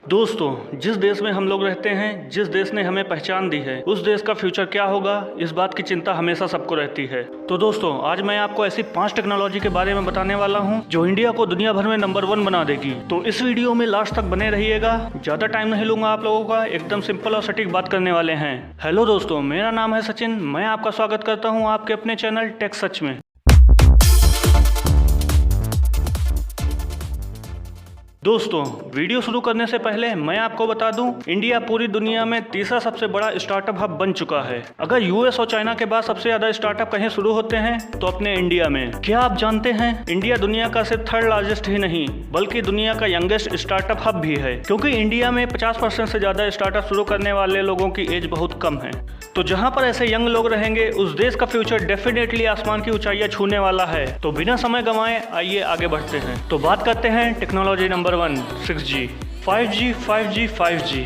दोस्तों, जिस देश में हम लोग रहते हैं, जिस देश ने हमें पहचान दी है, उस देश का फ्यूचर क्या होगा, इस बात की चिंता हमेशा सबको रहती है। तो दोस्तों, आज मैं आपको ऐसी 5 टेक्नोलॉजी के बारे में बताने वाला हूं जो इंडिया को दुनिया भर में नंबर 1 बना देगी। तो इस वीडियो में लास्ट तक बने रहिएगा। ज्यादा टाइम नहीं लूंगा आप लोगों का, एकदम सिंपल और सटीक बात करने वाले हैं। हेलो दोस्तों, मेरा नाम है सचिन। मैं आपका स्वागत करता हूँ आपके अपने चैनल टेक सच में। दोस्तों, वीडियो शुरू करने से पहले मैं आपको बता दूं, इंडिया पूरी दुनिया में तीसरा सबसे बड़ा स्टार्टअप हब बन चुका है। अगर यूएस और चाइना के बाद सबसे ज्यादा स्टार्टअप कहीं शुरू होते हैं तो अपने इंडिया में। क्या आप जानते हैं, इंडिया दुनिया का सिर्फ 3rd लार्जेस्ट ही नहीं बल्कि दुनिया का यंगेस्ट स्टार्टअप हब भी है, क्योंकि इंडिया में 50% से ज्यादा स्टार्टअप शुरू करने वाले लोगों की एज बहुत कम है। तो जहाँ पर ऐसे यंग लोग रहेंगे, उस देश का फ्यूचर डेफिनेटली आसमान की ऊंचाइयां छूने वाला है। तो बिना समय गंवाए आइए आगे बढ़ते हैं। तो बात करते हैं टेक्नोलॉजी नंबर 1, 6G। 5G।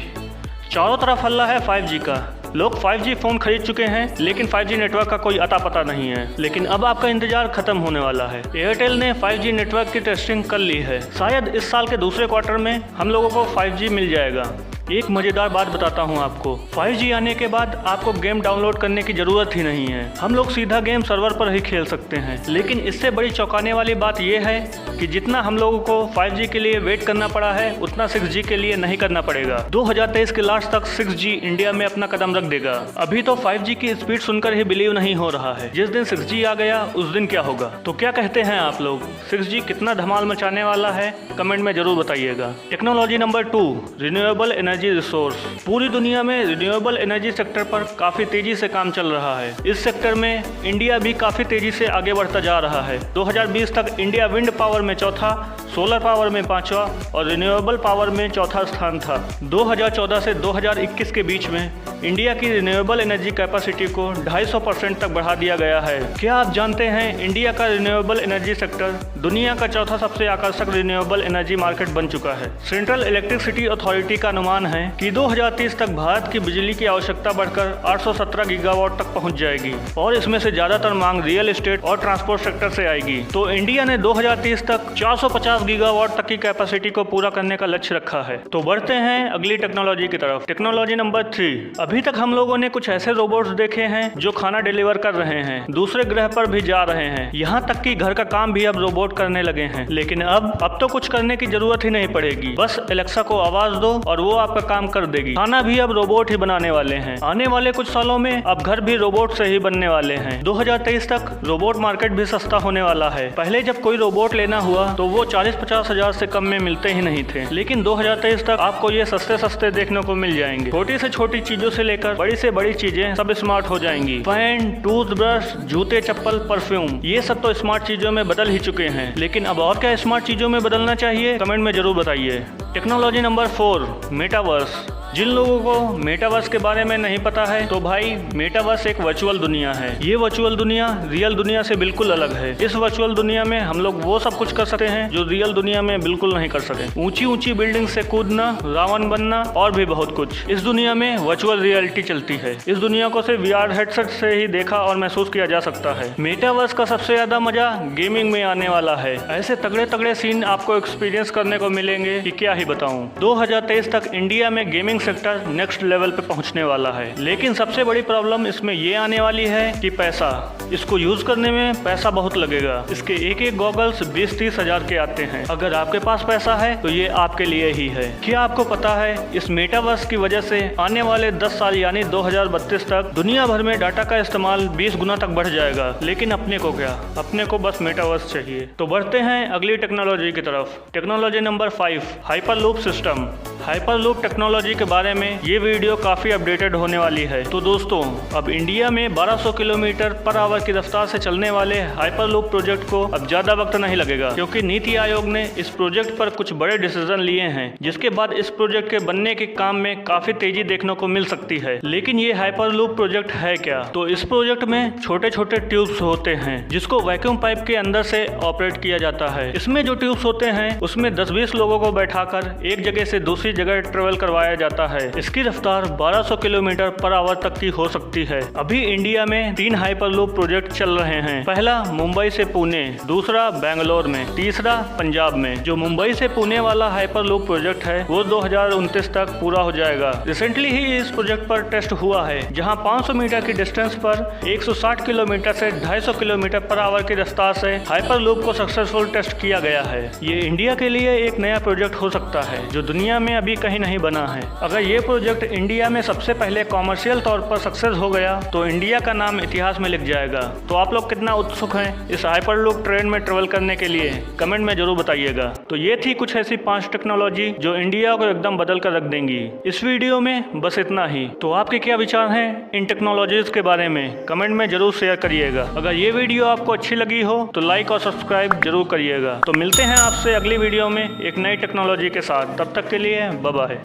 चारों तरफ हल्ला है 5G का। लोग 5G फ़ोन खरीद चुके हैं, लेकिन 5G नेटवर्क का कोई अता पता नहीं है। लेकिन अब आपका इंतजार खत्म होने वाला है। एयरटेल ने 5G नेटवर्क की टेस्टिंग कर ली है। शायद इस साल के दूसरे क्वार्टर में हम लोगों को 5G मिल जाएगा। एक मज़ेदार बात बताता हूँ आपको, 5G आने के बाद आपको गेम डाउनलोड करने की ज़रूरत ही नहीं है। हम लोग सीधा गेम सर्वर पर ही खेल सकते हैं। लेकिन इससे बड़ी चौंकाने वाली बात यह है कि जितना हम लोगों को 5G के लिए वेट करना पड़ा है, उतना 6G के लिए नहीं करना पड़ेगा। 2023 के लास्ट तक 6G इंडिया में अपना कदम रख देगा। अभी तो 5G की स्पीड सुनकर ही बिलीव नहीं हो रहा है। जिस दिन 6G आ गया उस दिन क्या होगा। तो क्या कहते हैं आप लोग, 6G कितना धमाल मचाने वाला है? कमेंट में जरूर बताइएगा। Technology number 2, renewable energy resource. पूरी दुनिया में रिन्यूएबल एनर्जी सेक्टर पर काफी तेजी से काम चल रहा है। इस सेक्टर में इंडिया भी काफी तेजी से आगे बढ़ता जा रहा है। 2020 तक इंडिया विंड पावर में चौथा, सोलर पावर में 5वां और रिन्यूएबल पावर में चौथा स्थान था। 2014 से 2021 के बीच में इंडिया की रिन्यूएबल एनर्जी कैपेसिटी को 250% तक बढ़ा दिया गया है। क्या आप जानते हैं, इंडिया का रिन्यूएबल एनर्जी सेक्टर दुनिया का चौथा सबसे आकर्षक रिन्यूएबल एनर्जी मार्केट बन चुका है। सेंट्रल इलेक्ट्रिसिटी अथॉरिटी का अनुमान है कि 2030 तक भारत की बिजली की आवश्यकता बढ़कर 817 गीगावाट तक पहुंच जाएगी और इसमें से ज्यादातर मांग रियल एस्टेट और ट्रांसपोर्ट सेक्टर से आएगी। तो इंडिया ने 2030 तक 450 गीगावाट तक की कैपेसिटी को पूरा करने का लक्ष्य रखा है। तो बढ़ते हैं अगली टेक्नोलॉजी की तरफ। Technology number 3। अभी तक हम लोगों ने कुछ ऐसे रोबोट्स देखे हैं जो खाना डिलीवर कर रहे हैं, दूसरे ग्रह पर भी जा रहे हैं, यहाँ तक कि घर का काम भी अब रोबोट करने लगे हैं। लेकिन अब तो कुछ करने की जरूरत ही नहीं पड़ेगी। बस एलेक्सा को आवाज दो और वो आपका काम कर देगी। खाना भी अब रोबोट ही बनाने वाले हैं। आने वाले कुछ सालों में अब घर भी रोबोट से ही बनने वाले हैं। 2023 तक रोबोट मार्केट भी सस्ता होने वाला है। पहले जब कोई रोबोट लेना हुआ तो वो 40-50 हजार से कम में मिलते ही नहीं थे, लेकिन 2023 तक आपको ये सस्ते देखने को मिल जाएंगे। छोटी से छोटी चीजों से लेकर बड़ी से बड़ी चीजें सब स्मार्ट हो जाएंगी। फैन, टूथब्रश, जूते, चप्पल, परफ्यूम, ये सब तो स्मार्ट चीजों में बदल ही चुके हैं। लेकिन अब और क्या स्मार्ट चीजों में बदलना चाहिए, कमेंट में जरूर बताइए। Technology number 4, metaverse. जिन लोगों को मेटावर्स के बारे में नहीं पता है, तो भाई मेटावर्स एक वर्चुअल दुनिया है। ये वर्चुअल दुनिया रियल दुनिया से बिल्कुल अलग है। इस वर्चुअल दुनिया में हम लोग वो सब कुछ कर सकते हैं जो रियल दुनिया में बिल्कुल नहीं कर सकते। ऊंची बिल्डिंग से कूदना, रावण बनना और भी बहुत कुछ। इस दुनिया में वर्चुअल रियलिटी चलती है। इस दुनिया को सिर्फ VR हेडसेट से ही देखा और महसूस किया जा सकता है। मेटावर्स का सबसे ज्यादा मजा गेमिंग में आने वाला है। ऐसे तगड़े सीन आपको एक्सपीरियंस करने को मिलेंगे कि क्या ही बताऊं। 2023 तक इंडिया में गेमिंग सेक्टर नेक्स्ट लेवल पे पहुंचने वाला है। लेकिन सबसे बड़ी प्रॉब्लम इसमें ये आने वाली है कि पैसा। इसको यूज करने में पैसा बहुत लगेगा। इसके एक गॉगल्स 20-30 हजार के आते हैं। अगर आपके पास पैसा है तो ये आपके लिए ही है। क्या आपको पता है, इस मेटावर्स की वजह से आने वाले 10 साल यानी 2032 तक दुनिया भर में डाटा का इस्तेमाल 20 गुना तक बढ़ जाएगा। लेकिन अपने को क्या, अपने को बस मेटावर्स चाहिए। तो बढ़ते हैं अगली टेक्नोलॉजी की तरफ। Technology number 5, hyperloop system. Hyperloop technology के बारे में ये वीडियो काफी अपडेटेड होने वाली है। तो दोस्तों, अब इंडिया में 1200 किलोमीटर पर आवर की रफ्तार से चलने वाले हाइपरलूप प्रोजेक्ट को अब ज्यादा वक्त नहीं लगेगा, क्योंकि नीति आयोग ने इस प्रोजेक्ट पर कुछ बड़े डिसीजन लिए हैं, जिसके बाद इस प्रोजेक्ट के बनने के काम में काफी तेजी देखने को मिल सकती है। लेकिन ये हाइपरलूप प्रोजेक्ट है क्या? तो इस प्रोजेक्ट में छोटे ट्यूब्स होते हैं जिसको वैक्यूम पाइप के अंदर से ऑपरेट किया जाता है। इसमें जो ट्यूब्स होते हैं उसमें 10-20 लोगों को बैठाकर एक जगह से दूसरी दूसरी जगह ट्रेवल करवाया जाता है। इसकी रफ्तार 1200 किलोमीटर पर आवर तक की हो सकती है। अभी इंडिया में 3 हाइपरलूप प्रोजेक्ट चल रहे हैं। पहला मुंबई से पुणे, दूसरा बेंगलोर में, तीसरा पंजाब में। जो मुंबई से पुणे वाला हाइपरलूप प्रोजेक्ट है वो 2029 तक पूरा हो जाएगा। रिसेंटली ही इस प्रोजेक्ट पर टेस्ट हुआ है, जहां 500 मीटर की डिस्टेंस पर 160 किलोमीटर से 250 किलोमीटर पर आवर की रफ्तार से हाइपरलूप को सक्सेसफुल टेस्ट किया गया है। ये इंडिया के लिए एक नया प्रोजेक्ट हो सकता है जो दुनिया में अभी कहीं नहीं बना है। अगर ये प्रोजेक्ट इंडिया में सबसे पहले कॉमर्शियल तौर पर सक्सेस हो गया तो इंडिया का नाम इतिहास में लिख जाएगा। तो आप लोग कितना उत्सुक हैं इस हाइपरलूप ट्रेन में ट्रेवल करने के लिए, कमेंट में जरूर बताइएगा। तो ये थी कुछ ऐसी 5 टेक्नोलॉजी जो इंडिया को एकदम बदल कर रख देंगी। इस वीडियो में बस इतना ही। तो आपके क्या विचार हैं इन टेक्नोलॉजीज के बारे में, कमेंट में जरूर शेयर करिएगा। अगर ये वीडियो आपको अच्छी लगी हो तो लाइक और सब्सक्राइब जरूर करिएगा। तो मिलते हैं आपसे अगली वीडियो में एक नई टेक्नोलॉजी के साथ। तब तक के लिए बाय बाय।